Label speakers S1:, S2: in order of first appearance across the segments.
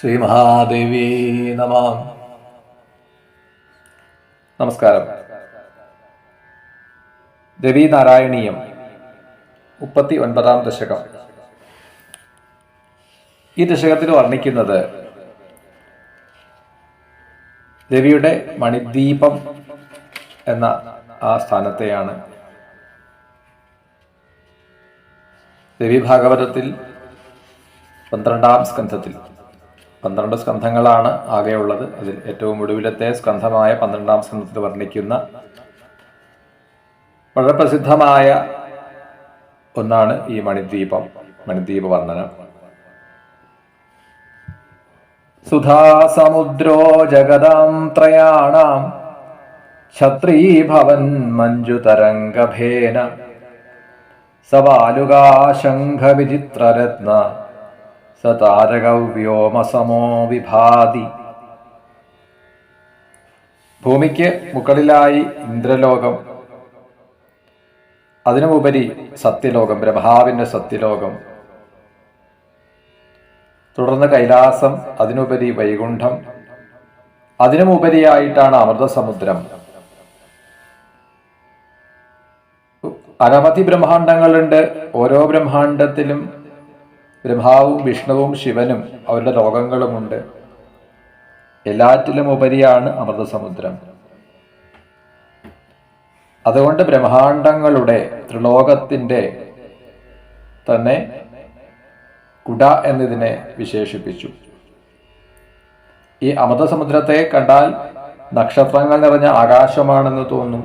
S1: ശ്രീ മഹാദേവി നമ. നമസ്കാരം. ദേവി നാരായണീയം 39 ദശകം. ഈ ദശകത്തിൽ വർണ്ണിക്കുന്നത് ദേവിയുടെ മണിദ്വീപം എന്ന ആ സ്ഥാനത്തെയാണ്. ദേവി ഭാഗവതത്തിൽ 12 സ്കന്ധത്തിൽ 12 സ്കന്ധങ്ങളാണ് ആകെയുള്ളത്. അതിൽ ഏറ്റവും ഒടുവിലത്തെ സ്കന്ധമായ 12 സ്കന്ധത്തിൽ വർണ്ണിക്കുന്ന വളരെ പ്രസിദ്ധമായ ഒന്നാണ് ഈ മണിദ്വീപ വർണ്ണനം. സുധാസമുദ്രോ ജഗതാം ത്രയാണാം ഛത്രീഭവൻ മഞ്ജുതരംഗഭേന സവാലുകാശംഖവിചിത്രരത്ന സതാരകവ്യോമസമോ വിഭാതി. ഭൂമിക്ക് മുകളിലായി ഇന്ദ്രലോകം, അതിനുമുപരി സത്യലോകം, ബ്രഹ്മാവിന്റെ സത്യലോകം, തുടർന്ന് കൈലാസം, അതിനുപരി വൈകുണ്ഠം, അതിനുമുപരിയായിട്ടാണ് അമൃതസമുദ്രം. അനവധി ബ്രഹ്മാണ്ടങ്ങളുണ്ട്. ഓരോ ബ്രഹ്മാണ്ടത്തിലും ബ്രഹ്മാവും വിഷ്ണുവും ശിവനും അവരുടെ ലോകങ്ങളുമുണ്ട്. എല്ലാറ്റിലും ഉപരിയാണ് അമൃതസമുദ്രം. അതുകൊണ്ട് ബ്രഹ്മാണ്ടങ്ങളുടെ ത്രിലോകത്തിന്റെ തന്നെ കുട എന്നതിനെ വിശേഷിപ്പിച്ചു. ഈ അമൃതസമുദ്രത്തെ കണ്ടാൽ നക്ഷത്രങ്ങൾ നിറഞ്ഞ ആകാശമാണെന്ന് തോന്നും.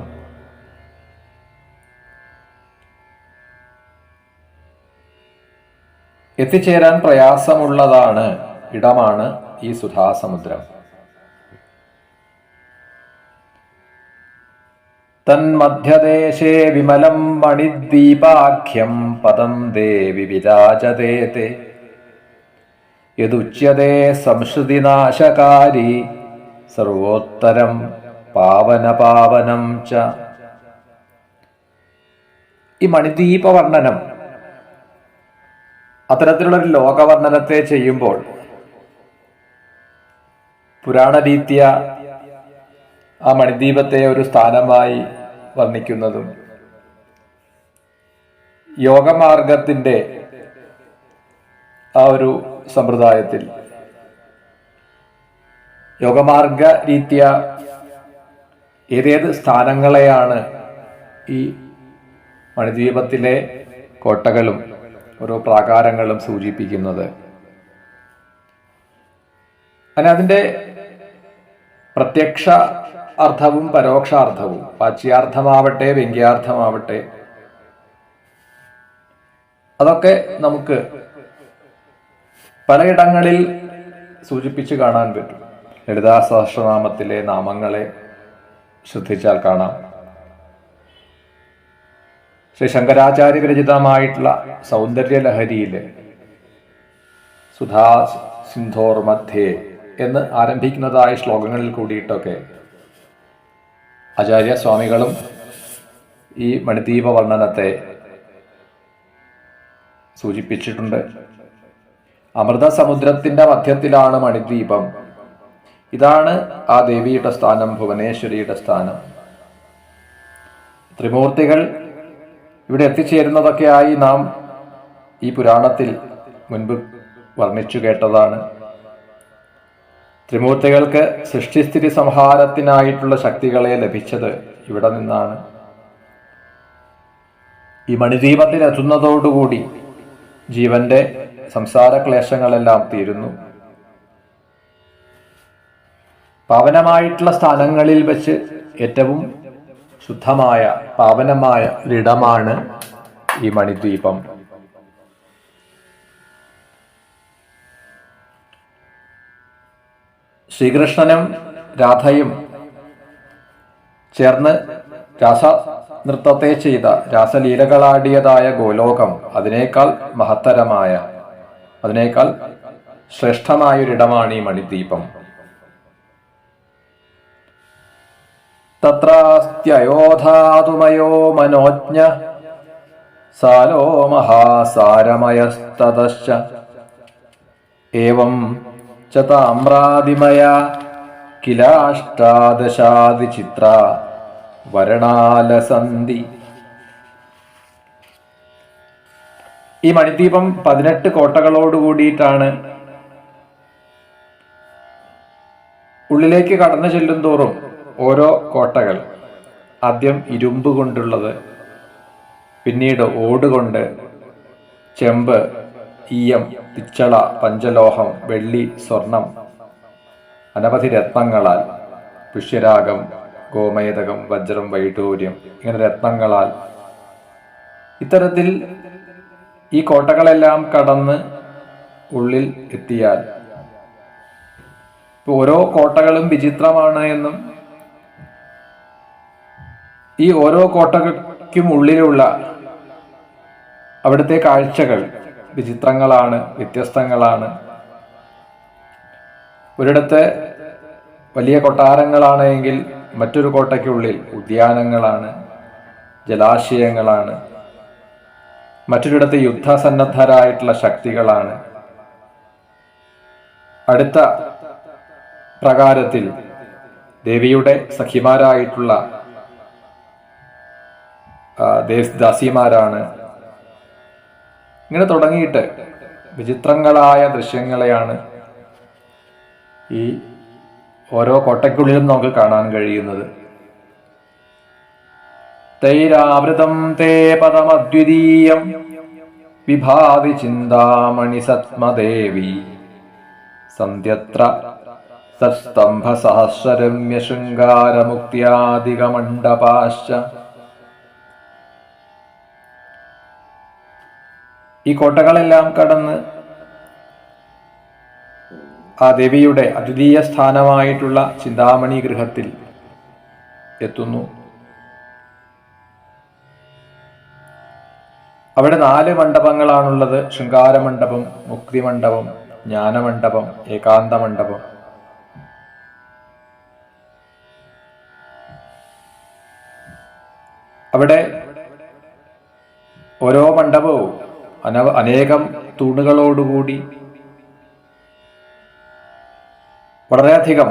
S1: എത്തിച്ചേരാൻ പ്രയാസമുള്ളതാണ് ഇടമാണ് ഈ സുധാസമുദ്രം. തന്മധ്യദേശേ വിമലം മണിദ്വീപാഖ്യം പദം ദേവി വിരാജതേതേ യദുച്യതേ സംശ്രുതിനാശകാരി സർവോത്തരം പാവനം ച. ഈ മണിദ്വീപ വർണ്ണനം അത്തരത്തിലുള്ളൊരു ലോകവർണ്ണനത്തെ ചെയ്യുമ്പോൾ പുരാണരീത്യ ആ മണിദ്വീപത്തെ ഒരു സ്ഥാനമായി വർണ്ണിക്കുന്നതും യോഗമാർഗത്തിന്റെ ആ ഒരു സമ്പ്രദായത്തിൽ യോഗമാർഗ രീത്യ ഏതേത് സ്ഥാനങ്ങളെയാണ് ഈ മണിദ്വീപത്തിലെ കോട്ടകളും ഓരോ പ്രാകാരങ്ങളും സൂചിപ്പിക്കുന്നത്. അങ്ങനെ അതിൻ്റെ പ്രത്യക്ഷ അർത്ഥവും പരോക്ഷാർത്ഥവും, വാച്യാർത്ഥമാവട്ടെ വ്യംഗ്യാർത്ഥമാവട്ടെ, അതൊക്കെ നമുക്ക് പലയിടങ്ങളിൽ സൂചിപ്പിച്ച് കാണാൻ പറ്റും. ലളിതാ സഹസ്രനാമത്തിലെ നാമങ്ങളെ ശ്രദ്ധിച്ചാൽ കാണാം. ശ്രീ ശങ്കരാചാര്യ വിരചിതമായിട്ടുള്ള സൗന്ദര്യലഹരിയിലെ സുധാ സിന്ധോർ മധ്യേ എന്ന് ആരംഭിക്കുന്നതായ ശ്ലോകങ്ങളിൽ കൂടിയിട്ടൊക്കെ ആചാര്യസ്വാമികളും ഈ മണിദ്വീപ വർണ്ണനത്തെ സൂചിപ്പിച്ചിട്ടുണ്ട്. അമൃതസമുദ്രത്തിന്റെ മധ്യത്തിലാണ് മണിദ്വീപം. ഇതാണ് ആ ദേവിയുടെ സ്ഥാനം, ഭുവനേശ്വരിയുടെ സ്ഥാനം. ത്രിമൂർത്തികൾ ഇവിടെ എത്തിച്ചേരുന്നതൊക്കെയായി നാം ഈ പുരാണത്തിൽ മുൻപ് വർണ്ണിച്ചു കേട്ടതാണ്. ത്രിമൂർത്തികൾക്ക് സൃഷ്ടിസ്ഥിതി സംഹാരത്തിനായിട്ടുള്ള ശക്തികളെ ലഭിച്ചത് ഇവിടെ നിന്നാണ്. ഈ മണിദ്വീപത്തിൽ എത്തുന്നതോടുകൂടി ജീവന്റെ സംസാര ക്ലേശങ്ങളെല്ലാം തീരുന്നു. പാവനമായിട്ടുള്ള സ്ഥാനങ്ങളിൽ വെച്ച് ഏറ്റവും ശുദ്ധമായ പാവനമായ ഒരിടമാണ് ഈ മണിദ്വീപം. ശ്രീകൃഷ്ണനും രാധയും ചേർന്ന് രാസനൃത്തത്തെ ചെയ്ത, രാസലീലകളാടിയതായ ഗോലോകം അതിനേക്കാൾ മഹത്തരമായ, അതിനേക്കാൾ ശ്രേഷ്ഠമായൊരിടമാണ് ഈ മണിദ്വീപം. തത്രാസ്ത്യയോധാതുമയോ മനോജ്ഞ സാലോ മഹാസാരമയസ്തതശ്ച ഏവം ച താമ്രാതിമയ കിലാഷ്ടാദശാദി ചിത്ര വരണാലസന്ധി. ഈ മണിദ്വീപം 18 കോട്ടകളോട് കൂടിയിട്ടാണ്. ഉള്ളിലേക്ക് കടന്നു ചെല്ലും തോറും ഓരോ കോട്ടകൾ, ആദ്യം ഇരുമ്പ് കൊണ്ടുള്ളത്, പിന്നീട് ഓടുകൊണ്ട്, ചെമ്പ്, ഈയം, പിച്ചള, പഞ്ചലോഹം, വെള്ളി, സ്വർണം, അനവധി രത്നങ്ങളാൽ, പുഷ്യരാഗം, ഗോമേതകം, വജ്രം, വൈഡൂര്യം, ഇങ്ങനെ രത്നങ്ങളാൽ, ഇത്തരത്തിൽ ഈ കോട്ടകളെല്ലാം കടന്ന് ഉള്ളിൽ എത്തിയാൽ ഓരോ കോട്ടകളും വിചിത്രമാണ് എന്നും ഈ ഓരോ കോട്ടയ്ക്കും ഉള്ളിലുള്ള അവിടുത്തെ കാഴ്ചകൾ വിചിത്രങ്ങളാണ്, വ്യത്യസ്തങ്ങളാണ്. ഒരിടത്ത് വലിയ കൊട്ടാരങ്ങളാണ് എങ്കിൽ മറ്റൊരു കോട്ടയ്ക്കുള്ളിൽ ഉദ്യാനങ്ങളാണ്, ജലാശയങ്ങളാണ്. മറ്റൊരിടത്ത് യുദ്ധസന്നദ്ധരായിട്ടുള്ള ശക്തികളാണ്. അടുത്ത പ്രകാരത്തിൽ ദേവിയുടെ സഖിമാരായിട്ടുള്ള ദാസിമാരാണ്. ഇങ്ങനെ തുടങ്ങിയിട്ട് വിചിത്രങ്ങളായ ദൃശ്യങ്ങളെയാണ് ഈ ഓരോ കോട്ടയ്ക്കുള്ളിലും നമുക്ക് കാണാൻ കഴിയുന്നത്. തൈരാവൃതം തേ പദമദ്വിതീയം വിഭാതി ചിന്താമണി സത്മദേവി സന്ധ്യത്ര സസ്തംഭ സഹസ്രരമ്യ ശൃംഗാരമുക്തിയാദികമണ്ഡപാശ്ച. ഈ കോട്ടകളെല്ലാം കടന്ന് ആ ദേവിയുടെ അദ്വിതീയ സ്ഥാനമായിട്ടുള്ള ചിന്താമണി ഗൃഹത്തിൽ എത്തുന്നു. അവിടെ 4 മണ്ഡപങ്ങളാണുള്ളത്. ശൃംഗാരമണ്ഡപം, മുക്തിമണ്ഡപം, ജ്ഞാനമണ്ഡപം, ഏകാന്ത മണ്ഡപം. അവിടെ ഓരോ മണ്ഡപവും അനേകം തൂണുകളോടുകൂടി വളരെയധികം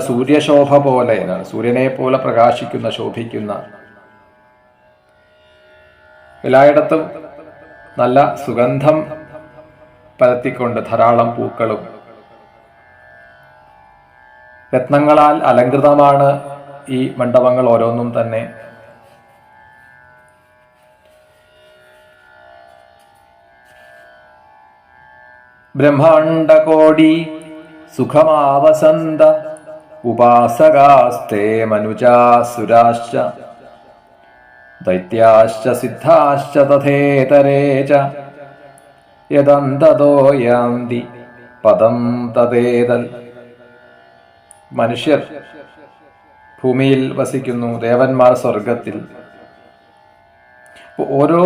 S1: സൂര്യശോഭ പോലെ, സൂര്യനെ പോലെ പ്രകാശിക്കുന്ന, ശോഭിക്കുന്ന, എല്ലായിടത്തും നല്ല സുഗന്ധം പരത്തിക്കൊണ്ട് ധാരാളം പൂക്കളും രത്നങ്ങളാൽ അലങ്കൃതമാണ് ഈ മണ്ഡപങ്ങൾ ഓരോന്നും തന്നെ. ബ്രഹ്മാണ്ഡകോടി സുഖമാവസന്ത ഉപാസകാസ്തേ മനുജാസുരാശ്ച ദൈത്യാശ്ച സിദ്ധാശ്ച തഥേതരേ ച യദന്തതോ യാന്തി പദം തദേതൽ. മനുഷ്യർ ഭൂമിയിൽ വസിക്കുന്നു, ദേവന്മാർ സ്വർഗത്തിൽ. ഓരോ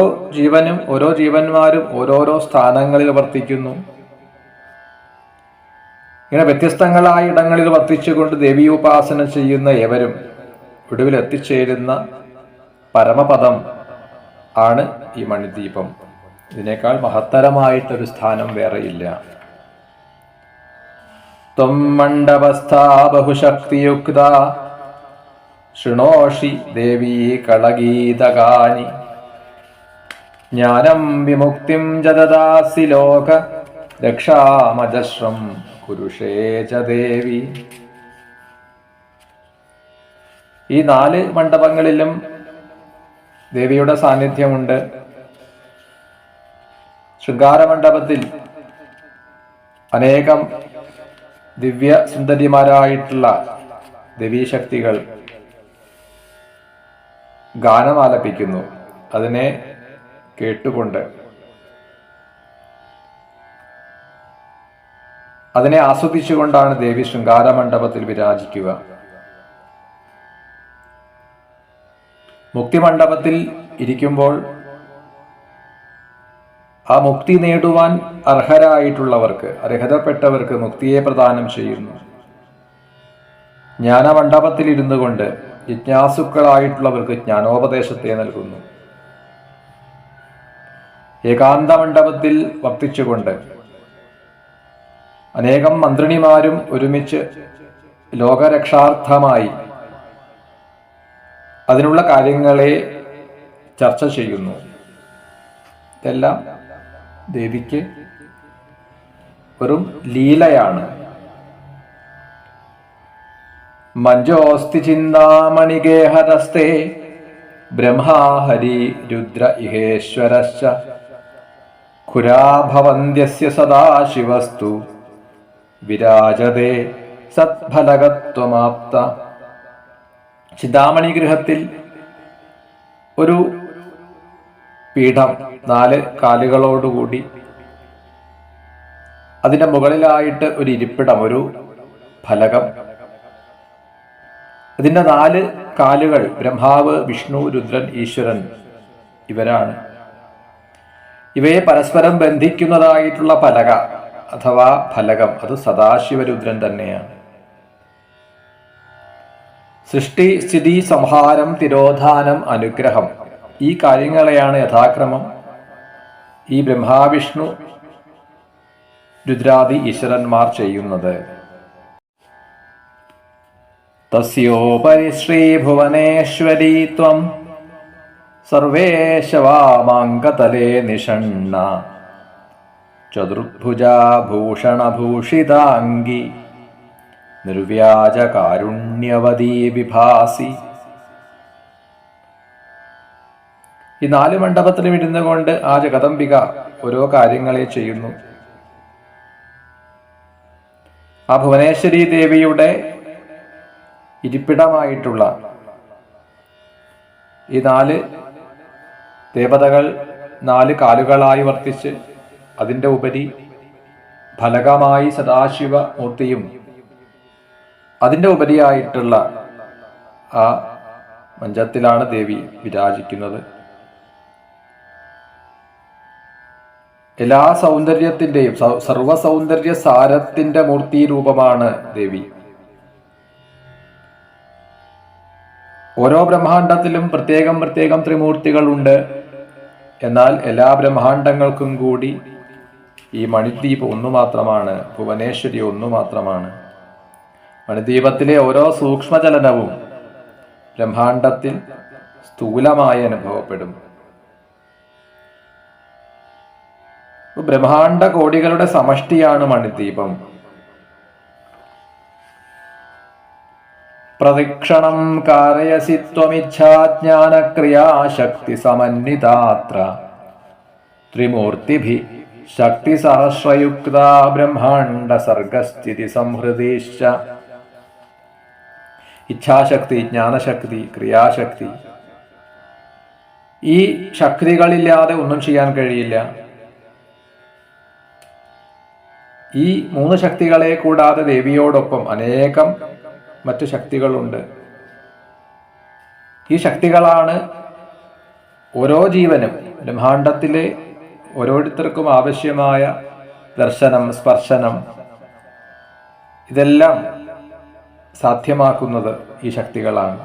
S1: ജീവന്മാരും ഓരോരോ സ്ഥാനങ്ങളിൽ വർത്തിക്കുന്നു. ഇങ്ങനെ വ്യത്യസ്തങ്ങളായ ഇടങ്ങളിൽ വർത്തിച്ചുകൊണ്ട് ദേവീയോപാസന ചെയ്യുന്ന ഏവരും ഒടുവിൽ എത്തിച്ചേരുന്ന പരമപദം ആണ് ഈ മണിദ്വീപം. ഇതിനേക്കാൾ മഹത്തരമായിട്ടൊരു സ്ഥാനം വേറെയില്ല. ത്വം മണ്ഡപസ്ഥാ ബഹുശക്തിയുക്ത ശൃണോഷി ദേവീ കളഗീതകാനി ജ്ഞാനം വിമുക്തിം ജദദാസി ലോക രക്ഷാമജശ്രം കുരുഷേ ച ദേവി. ഈ 4 മണ്ഡപങ്ങളിലും ദേവിയുടെ സാന്നിധ്യമുണ്ട്. ശൃംഗാരമണ്ഡപത്തിൽ അനേകം ദിവ്യ സുന്ദരിമാരായിട്ടുള്ള ദേവീശക്തികൾ ഗാനമാലപിക്കുന്നു. അതിനെ കേട്ടുകൊണ്ട്, അതിനെ ആസ്വദിച്ചുകൊണ്ടാണ് ദേവി ശൃംഗാരമണ്ഡപത്തിൽ വിരാജിക്കുക. മുക്തിമണ്ഡപത്തിൽ ഇരിക്കുമ്പോൾ ആ മുക്തി നേടുവാൻ അർഹരായിട്ടുള്ളവർക്ക്, അർഹതപ്പെട്ടവർക്ക് മുക്തിയെ പ്രദാനം ചെയ്യുന്നു. ജ്ഞാനമണ്ഡപത്തിൽ ഇരുന്നു കൊണ്ട് ജിജ്ഞാസുക്കളായിട്ടുള്ളവർക്ക് ജ്ഞാനോപദേശത്തെ നൽകുന്നു. ഏകാന്ത മണ്ഡപത്തിൽ വർത്തിച്ചുകൊണ്ട് അനേകം മന്ത്രിണിമാരും ഒരുമിച്ച് ലോകരക്ഷാർത്ഥമായി അതിനുള്ള കാര്യങ്ങളെ ചർച്ച ചെയ്യുന്നു. ഇതെല്ലാം ദേവിക്ക് വെറും ലീലയാണ്. മഞ്ജോസ്തി ചിന്താമണിഗേഹരസ്തേ ബ്രഹ്മാ ഹരി രുദ്ര ഇഹേശ്വരശ്ച ഖുരാഭവന്ത്യസ്യ സദാശിവസ്തു വിരാജതേ സത്ഫലകത്വമാപ്ത. ചിന്താമണി ഗൃഹത്തിൽ ഒരു പീഠം 4 കാലുകളോടുകൂടി, അതിൻ്റെ മുകളിലായിട്ട് ഒരു ഇരിപ്പിടം, ഒരു ഫലകം. അതിൻ്റെ 4 കാലുകൾ ബ്രഹ്മാവ്, വിഷ്ണു, രുദ്രൻ, ഈശ്വരൻ ഇവരാണ്. ഇവയെ പരസ്പരം ബന്ധിക്കുന്നതായിട്ടുള്ള പലക അഥവാ ഫലകം അത് സദാശിവരുദ്രൻ തന്നെയാണ്. സൃഷ്ടി, സ്ഥിതി, സംഹാരം, തിരോധാനം, അനുഗ്രഹം ഈ കാര്യങ്ങളെയാണ് യഥാക്രമം ഈ ബ്രഹ്മാവിഷ്ണു രുദ്രാദി ഈശ്വരന്മാർ ചെയ്യുന്നത്. തസ്യോപരി ശ്രീഭുവനേശ്വരീ ത്വം സർവേശവാമാങ്കതലേ നിഷണ്ണ ചതുർഭുജാ ഭൂഷണഭൂഷിതാംഗി നിർവ്യാജ കാരുണ്യവതീ വിഭാസി. ഈ 4 മണ്ഡപത്തിലും ഇരുന്നു കൊണ്ട് ആ ജഗദംബിക ഓരോ കാര്യങ്ങളെ ചെയ്യുന്നു. ആ ഭുവനേശ്വരി ദേവിയുടെ ഇരിപ്പിടമായിട്ടുള്ള ഈ 4 ദേവതകൾ 4 കാലുകളായി വർത്തിച്ച് അതിൻ്റെ ഉപരി ഫലകമായി സദാശിവ മൂർത്തിയും അതിൻ്റെ ഉപരിയായിട്ടുള്ള ആ മഞ്ചത്തിലാണ് ദേവി വിരാജിക്കുന്നത്. എല്ലാ സൗന്ദര്യത്തിൻ്റെയും സർവസൗന്ദര്യ സാരത്തിൻ്റെ മൂർത്തി രൂപമാണ് ദേവി. ഓരോ ബ്രഹ്മാണ്ടത്തിലും പ്രത്യേകം പ്രത്യേകം ത്രിമൂർത്തികളുണ്ട്. എന്നാൽ എല്ലാ ബ്രഹ്മാണ്ടങ്ങൾക്കും കൂടി ഈ മണിദ്വീപ് ഒന്നു മാത്രമാണ്, ഭുവനേശ്വരി ഒന്നു മാത്രമാണ്. മണിദ്വീപത്തിലെ ഓരോ സൂക്ഷ്മചലനവും ബ്രഹ്മാണ്ടത്തിൽ സ്ഥൂലമായി അനുഭവപ്പെടും. ബ്രഹ്മാണ്ട കോടികളുടെ സമഷ്ടിയാണ് മണിദ്വീപം. പ്രദക്ഷിണം കാരയസി ത്വമിച്ഛാജ്ഞാനക്രിയാശക്തി സമന്വിതാത്ര ത്രിമൂർത്തിഭി ശക്തി സഹസ്രയുക്ത ബ്രഹ്മാണ്ഡ സർഗസ്ഥിതി സംഹൃതിശ്ച. ഇച്ഛാശക്തി, ജ്ഞാനശക്തി, ക്രിയാശക്തി, ഈ ശക്തികളില്ലാതെ ഒന്നും ചെയ്യാൻ കഴിയില്ല. ഈ 3 ശക്തികളെ കൂടാതെ ദേവിയോടൊപ്പം അനേകം മറ്റു ശക്തികളുണ്ട്. ഈ ശക്തികളാണ് ഓരോ ജീവനും ബ്രഹ്മാണ്ടത്തിലെ ഓരോരുത്തർക്കും ആവശ്യമായ ദർശനം, സ്പർശനം ഇതെല്ലാം സാധ്യമാക്കുന്നത് ഈ ശക്തികളാണ്.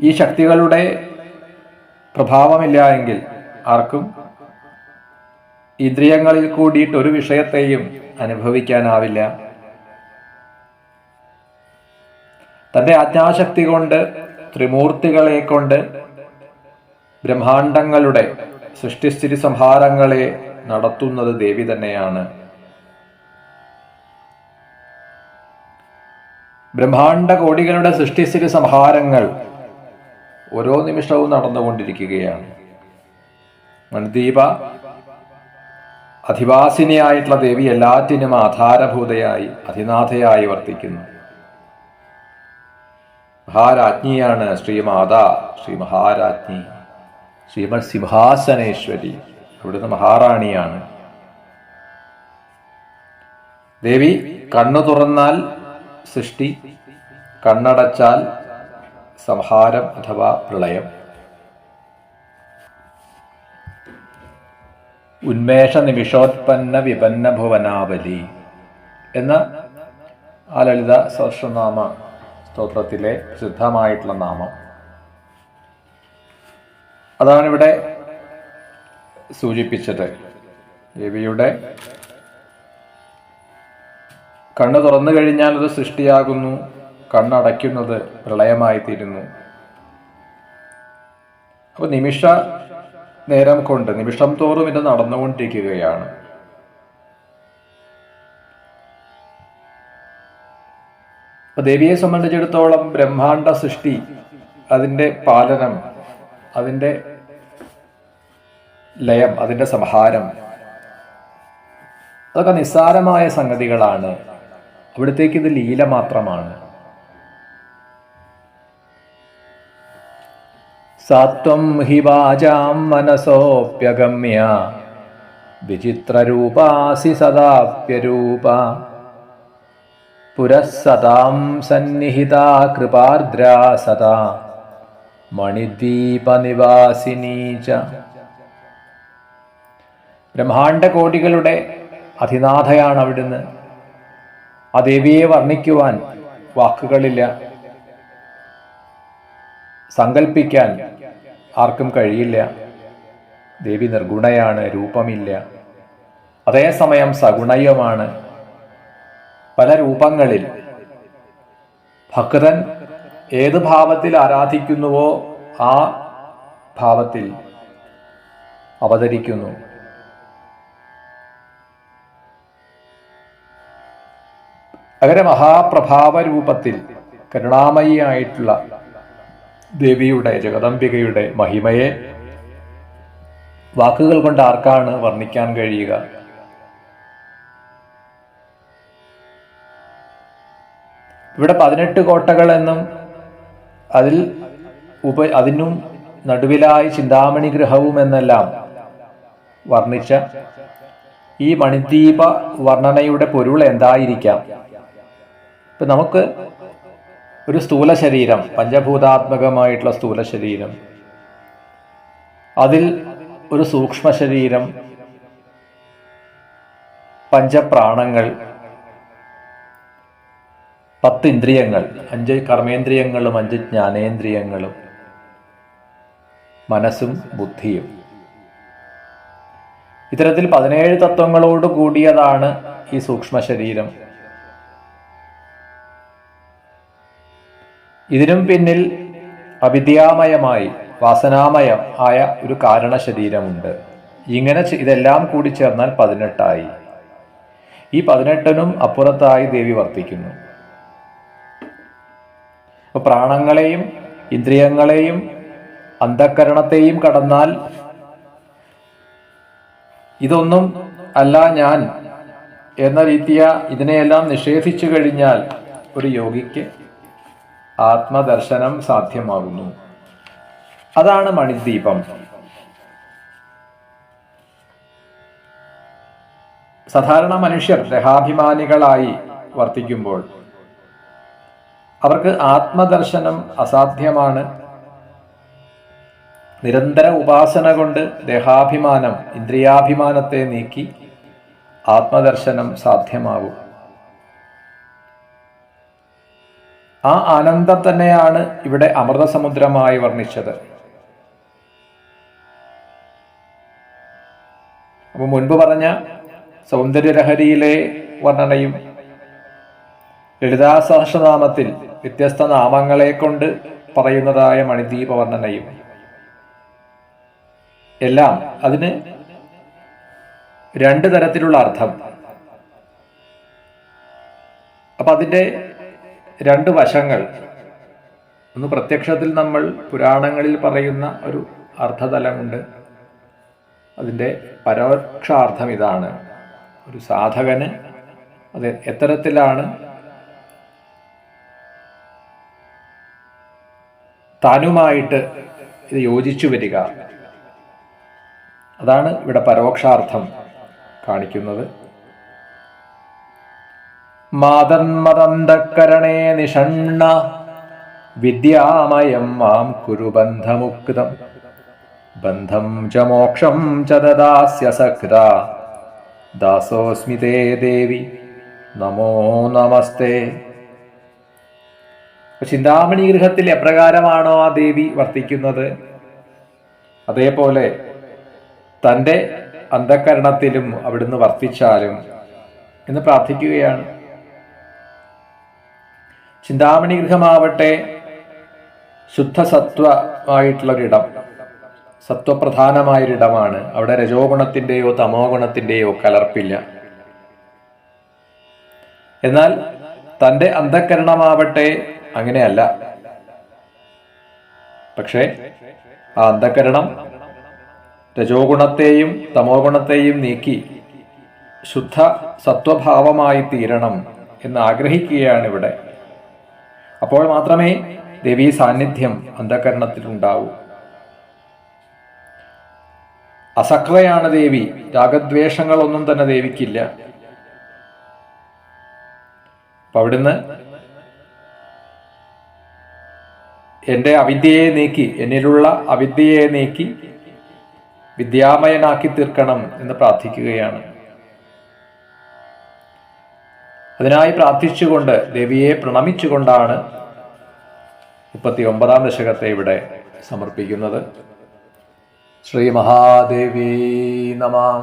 S1: ഈ ശക്തികളുടെ പ്രഭാവമില്ല എങ്കിൽ ആർക്കും ഇന്ദ്രിയങ്ങളിൽ കൂടിയിട്ട് ഒരു വിഷയത്തെയും അനുഭവിക്കാനാവില്ല. തൻ്റെ ആജ്ഞാശക്തി കൊണ്ട് ത്രിമൂർത്തികളെ കൊണ്ട് ബ്രഹ്മാണ്ടങ്ങളുടെ സൃഷ്ടിസ്ഥിതി സംഹാരങ്ങളെ നടത്തുന്നത് ദേവി തന്നെയാണ്. ബ്രഹ്മാണ്ട കോടികളുടെ സൃഷ്ടിസ്ഥിതി സംഹാരങ്ങൾ ഓരോ നിമിഷവും നടന്നുകൊണ്ടിരിക്കുകയാണ്. മണിദ്വീപ അധിവാസിനിയായിട്ടുള്ള ദേവി എല്ലാറ്റിനും ആധാരഭൂതയായി അധിനാഥയായി വർത്തിക്കുന്നു. മഹാരാജ്ഞിയാണ് ശ്രീമാതാ, ശ്രീ മഹാരാജ്ഞി, ശ്രീമത് സിംഹാസനേശ്വരി, അവിടുന്ന് മഹാറാണിയാണ്. ദേവി കണ്ണു തുറന്നാൽ സൃഷ്ടി, കണ്ണടച്ചാൽ സംഹാരം അഥവാ പ്രളയം. ഉന്മേഷ നിമിഷോത്പന്ന വിപന്ന ഭുവനാവലി എന്ന ആ ലളിത സഹസ്രനാമ സ്തോത്രത്തിലെ സിദ്ധമായിട്ടുള്ള നാമം അതാണ് ഇവിടെ സൂചിപ്പിച്ചത്. ദേവിയുടെ കണ്ണ് തുറന്നു കഴിഞ്ഞാൽ അത് സൃഷ്ടിയാകുന്നു, കണ്ണടയ്ക്കുന്നത് പ്രളയമായി തീരുന്നു. അപ്പൊ നിമിഷ നേരം കൊണ്ട് നിമിഷം തോറും ഇത് നടന്നുകൊണ്ടിരിക്കുകയാണ്. അപ്പൊ ദേവിയെ സംബന്ധിച്ചിടത്തോളം ബ്രഹ്മാണ്ട സൃഷ്ടി, അതിൻ്റെ പാലനം, അതിൻ്റെ ലയം, അതിൻ്റെ സംഹാരം, അതൊക്കെ നിസ്സാരമായ സംഗതികളാണ്. അവിടത്തേക്ക് ഇത് ലീല മാത്രമാണ്. സാത്വം ഹി വാചാം മനസോപ്യഗമ്യ വിചിത്രരൂപാസി സദാപ്യരൂപ പുരഃസതാം സന്നിഹിതാ കൃപാർദ്രാ സദാ മണിദ്വീപനിവാസിനീ ച. ബ്രഹ്മാണ്ഡകോടികളുടെ അധിനാഥയാണ് അവിടുന്ന്. ആ ദേവിയെ വർണ്ണിക്കുവാൻ വാക്കുകളില്ല, സങ്കൽപ്പിക്കാൻ ആർക്കും കഴിയില്ല. ദേവി നിർഗുണയാണ്, രൂപമില്ല. അതേസമയം സഗുണയുമാണ്. പല രൂപങ്ങളിൽ ഭക്തൻ ഏത് ഭാവത്തിൽ ആരാധിക്കുന്നുവോ ആ ഭാവത്തിൽ അവതരിക്കുന്നു. അങ്ങനെ മഹാപ്രഭാവ രൂപത്തിൽ കരുണാമയിയായിട്ടുള്ള ദേവിയുടെ, ജഗദംബികയുടെ മഹിമയെ വാക്കുകൾ കൊണ്ട് ആർക്കാണ് വർണ്ണിക്കാൻ കഴിയുക? ഇവിടെ 18 കോട്ടകൾ എന്നും അതിനും നടുവിലായി ചിന്താമണി ഗൃഹവും എന്നെല്ലാം വർണ്ണിച്ച ഈ മണിദ്വീപ വർണ്ണനയുടെ പൊരുൾ എന്തായിരിക്കാം? ഇപ്പൊ നമുക്ക് ഒരു സ്ഥൂല ശരീരം, പഞ്ചഭൂതാത്മകമായിട്ടുള്ള സ്ഥൂല ശരീരം, അതിൽ ഒരു സൂക്ഷ്മ ശരീരം, പഞ്ചപ്രാണങ്ങൾ, 10 ഇന്ദ്രിയങ്ങൾ, 5 കർമ്മേന്ദ്രിയങ്ങളും 5 ജ്ഞാനേന്ദ്രിയങ്ങളും, മനസ്സും ബുദ്ധിയും. ഇത്തരത്തിൽ 17 തത്വങ്ങളോട് കൂടിയതാണ് ഈ സൂക്ഷ്മ ശരീരം. ഇതിനും പിന്നിൽ അവിദ്യാമയമായി, വാസനാമയം ആയ ഒരു കാരണ ശരീരമുണ്ട്. ഇങ്ങനെ ഇതെല്ലാം കൂടി ചേർന്നാൽ 18 ഈ 18നും അപ്പുറത്തായി ദേവി വർത്തിക്കുന്നു. അപ്പൊ പ്രാണങ്ങളെയും ഇന്ദ്രിയങ്ങളെയും അന്ധക്കരണത്തെയും കടന്നാൽ ഇതൊന്നും അല്ല ഞാൻ എന്ന രീതിയ ഇതിനെയെല്ലാം നിഷേധിച്ചു കഴിഞ്ഞാൽ ഒരു യോഗിക്ക് ആത്മദർശനം സാധ്യമാകുന്നു. അതാണ് മണിദ്വീപം. സാധാരണ മനുഷ്യർ ദേഹാഭിമാനികളായി വർത്തിക്കുമ്പോൾ അവർക്ക് ആത്മദർശനം അസാധ്യമാണ്. നിരന്തര ഉപാസന കൊണ്ട് ദേഹാഭിമാനം, ഇന്ദ്രിയാഭിമാനത്തെ നീക്കി ആത്മദർശനം സാധ്യമാകും. ആ ആനന്ദം തന്നെയാണ് ഇവിടെ അമൃതസമുദ്രമായി വർണ്ണിച്ചത്. അപ്പൊ മുൻപ് പറഞ്ഞ സൗന്ദര്യലഹരിയിലെ വർണ്ണനയും ലളിതാ സഹസ്രനാമത്തിൽ വ്യത്യസ്ത നാമങ്ങളെ കൊണ്ട് പറയുന്നതായ മണിദ്വീപ വർണ്ണനയും എല്ലാം അതിന് 2 തരത്തിലുള്ള അർത്ഥം. അപ്പൊ അതിൻ്റെ 2 വശങ്ങൾ. ഒന്ന് പ്രത്യക്ഷത്തിൽ നമ്മൾ പുരാണങ്ങളിൽ പറയുന്ന ഒരു അർത്ഥതലമുണ്ട്. അതിൻ്റെ പരോക്ഷാർത്ഥം ഇതാണ്. ഒരു സാധകന് അത് എത്തരത്തിലാണ് താനുമായിട്ട് ഇത് യോജിച്ചു വരിക, അതാണ് ഇവിടെ പരോക്ഷാർത്ഥം കാണിക്കുന്നത്. മാതന്മദന്തകരണേ നിഷണ്ണ വിദ്യാമയം മാം കുരു ബന്ധമുക്തം ബന്ധം ച മോക്ഷം ച ദദാസ്യ സകൃത ദാസോസ്മി തേ ദേവി നമോ നമസ്തേ. ചിന്താമണി ഗൃഹത്തിൽ എപ്രകാരമാണോ ആ ദേവി വർത്തിക്കുന്നത്, അതേപോലെ തൻ്റെ അന്ധകരണത്തിലും അവിടുന്ന് വർത്തിച്ചാലും എന്ന് പ്രാർത്ഥിക്കുകയാണ്. ചിന്താമണി ഗൃഹമാവട്ടെ ശുദ്ധസത്വമായിട്ടുള്ളൊരിടം, സത്വപ്രധാനമായൊരിടമാണ്. അവിടെ രജോ ഗുണത്തിൻ്റെയോ തമോ ഗുണത്തിൻ്റെയോ കലർപ്പില്ല. എന്നാൽ തൻ്റെ അന്ധഃകരണമാവട്ടെ അങ്ങനെയല്ല. പക്ഷേ ആ അന്ധഃകരണം രജോ ഗുണത്തെയും തമോ ഗുണത്തെയും നീക്കി ശുദ്ധ സത്വഭാവമായി തീരണം എന്ന് ആഗ്രഹിക്കുകയാണ് ഇവിടെ. അപ്പോൾ മാത്രമേ ദേവീ സാന്നിധ്യം അന്ധഃകരണത്തിലുണ്ടാവൂ. അസക്തയാണ് ദേവി. രാഗദ്വേഷങ്ങളൊന്നും തന്നെ ദേവിക്കില്ല. അപ്പൊ അവിടുന്ന് എൻ്റെ അവിദ്യയെ നീക്കി, എന്നിലുള്ള അവിദ്യയെ നീക്കി വിദ്യാമയനാക്കി തീർക്കണം എന്ന് പ്രാർത്ഥിക്കുകയാണ്. അതിനായി പ്രാർത്ഥിച്ചുകൊണ്ട് ദേവിയെ പ്രണമിച്ചുകൊണ്ടാണ് 39-ാം ദശകത്തെ ഇവിടെ സമർപ്പിക്കുന്നത്. ശ്രീ മഹാദേവി നമഃ.